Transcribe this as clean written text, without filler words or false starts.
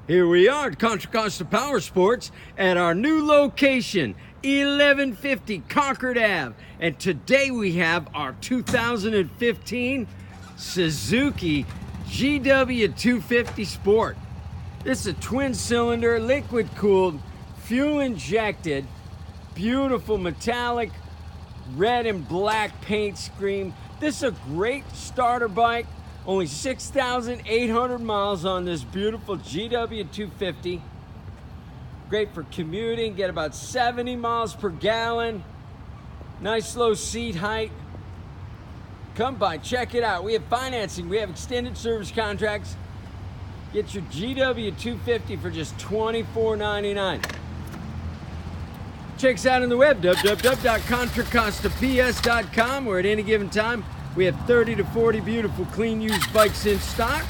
Here we are at Contra Costa Powersports at our new location, 1150 Concord Ave. And today we have our 2015 Suzuki GW250 Sport. This is a twin-cylinder, liquid-cooled, fuel-injected, beautiful metallic red and black paint scheme. This is a great starter bike. Only 6,800 miles on this beautiful GW250. Great for commuting, get about 70 miles per gallon. Nice low seat height. Come by, check it out. We have financing, we have extended service contracts. Get your GW250 for just $24.99. Check us out on the web, www.contracostaps.com, where at any given time we have 30 to 40 beautiful clean used bikes in stock.